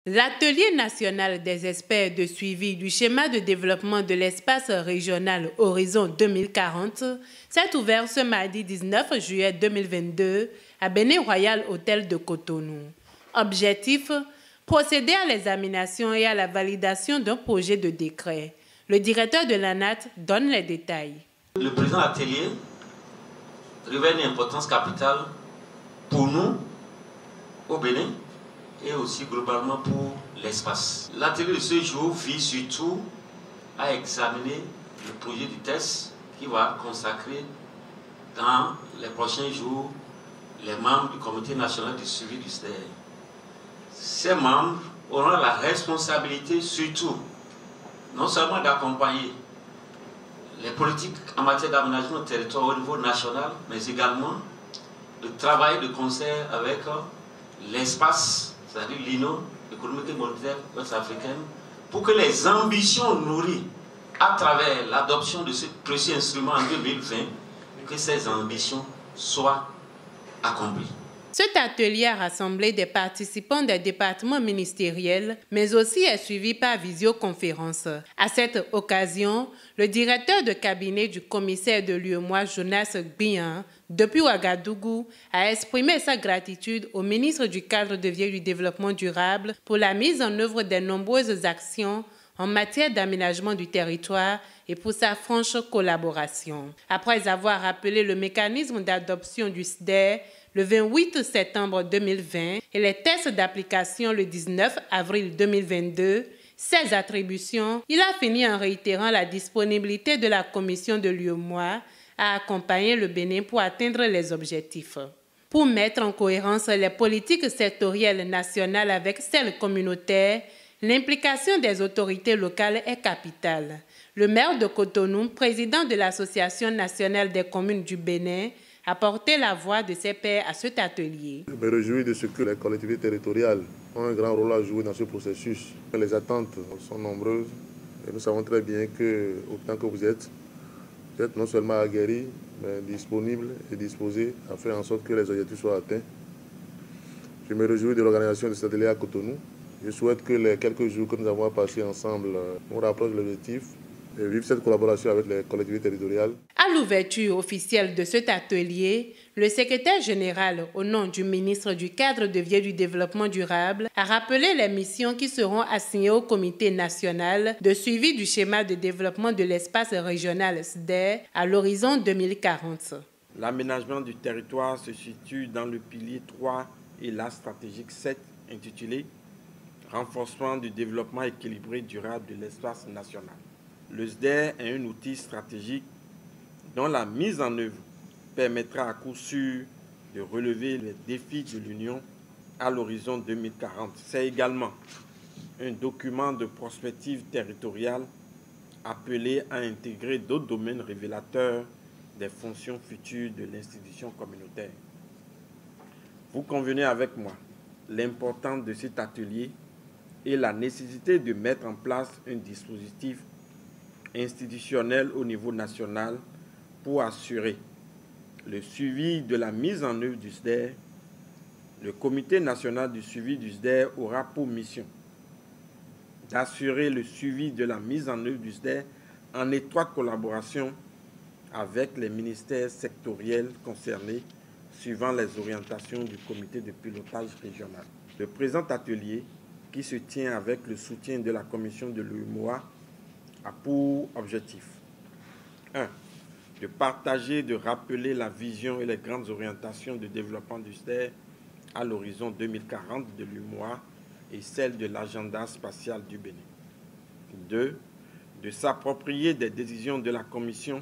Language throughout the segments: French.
L'Atelier national des experts de suivi du schéma de développement de l'espace régional Horizon 2040 s'est ouvert ce mardi 19 juillet 2022 à Bénin Royal Hôtel de Cotonou. Objectif, procéder à l'examination et à la validation d'un projet de décret. Le directeur de l'ANAT donne les détails. Le présent atelier revêt une importance capitale pour nous, au Bénin, et aussi globalement pour l'espace. L'atelier de ce jour vise surtout à examiner le projet du test qui va consacrer dans les prochains jours les membres du Comité national de suivi du SDR. Ces membres auront la responsabilité surtout, non seulement d'accompagner les politiques en matière d'aménagement du territoire au niveau national, mais également de travailler de concert avec l'espace, c'est-à-dire l'INO, l'économique et monétaire ouest-africaine, pour que les ambitions nourries à travers l'adoption de ce précieux instrument en 2020, que ces ambitions soient accomplies. Cet atelier a rassemblé des participants des départements ministériels, mais aussi est suivi par visioconférence. À cette occasion, le directeur de cabinet du commissaire de l'UEMOA, Jonas Gbian, depuis Ouagadougou, a exprimé sa gratitude au ministre du Cadre de vie et du Développement durable pour la mise en œuvre des nombreuses actions en matière d'aménagement du territoire et pour sa franche collaboration. Après avoir rappelé le mécanisme d'adoption du SDR le 28 septembre 2020 et les tests d'application le 19 avril 2022, ses attributions, il a fini en réitérant la disponibilité de la commission de l'UEMOA à accompagner le Bénin pour atteindre les objectifs. Pour mettre en cohérence les politiques sectorielles nationales avec celles communautaires, l'implication des autorités locales est capitale. Le maire de Cotonou, président de l'Association nationale des communes du Bénin, a porté la voix de ses pairs à cet atelier. Je me réjouis de ce que les collectivités territoriales ont un grand rôle à jouer dans ce processus. Les attentes sont nombreuses et nous savons très bien que, autant que vous êtes non seulement aguerris, mais disponibles et disposés à faire en sorte que les objectifs soient atteints. Je me réjouis de l'organisation de cet atelier à Cotonou. Je souhaite que les quelques jours que nous avons passés ensemble nous rapprochent de l'objectif et vivre cette collaboration avec les collectivités territoriales. À l'ouverture officielle de cet atelier, le secrétaire général, au nom du ministre du Cadre de vie et du Développement durable, a rappelé les missions qui seront assignées au Comité national de suivi du schéma de développement de l'espace régional SDR à l'horizon 2040. L'aménagement du territoire se situe dans le pilier 3 et la stratégique 7 intitulé « Renforcement du développement équilibré durable de l'espace national ». Le SDR est un outil stratégique dont la mise en œuvre permettra à coup sûr de relever les défis de l'Union à l'horizon 2040. C'est également un document de prospective territoriale appelé à intégrer d'autres domaines révélateurs des fonctions futures de l'institution communautaire. Vous convenez avec moi l'importance de cet atelier et la nécessité de mettre en place un dispositif institutionnel au niveau national pour assurer le suivi de la mise en œuvre du SDR. Le Comité national du suivi du SDR aura pour mission d'assurer le suivi de la mise en œuvre du SDR en étroite collaboration avec les ministères sectoriels concernés suivant les orientations du comité de pilotage régional. Le présent atelier, qui se tient avec le soutien de la commission de l'UEMOA, a pour objectif 1. De partager, de rappeler la vision et les grandes orientations de développement du SDR à l'horizon 2040 de l'UEMOA et celle de l'agenda spatial du Bénin. 2. De s'approprier des décisions de la Commission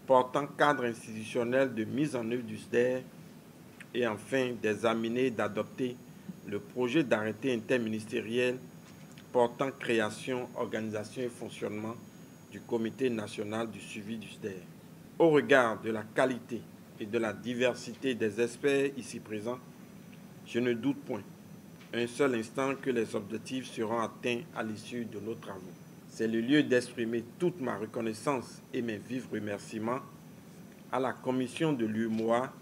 portant cadre institutionnel de mise en œuvre du SDR et enfin d'examiner et d'adopter le projet d'arrêté interministériel portant création, organisation et fonctionnement du Comité national du suivi du SDR. Au regard de la qualité et de la diversité des experts ici présents, je ne doute point un seul instant que les objectifs seront atteints à l'issue de nos travaux. C'est le lieu d'exprimer toute ma reconnaissance et mes vifs remerciements à la commission de l'UEMOA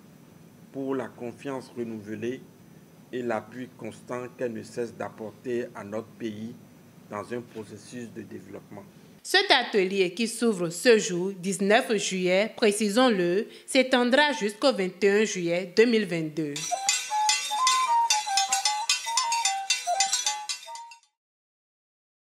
pour la confiance renouvelée et l'appui constant qu'elle ne cesse d'apporter à notre pays dans un processus de développement. Cet atelier qui s'ouvre ce jour, 19 juillet, précisons-le, s'étendra jusqu'au 21 juillet 2022.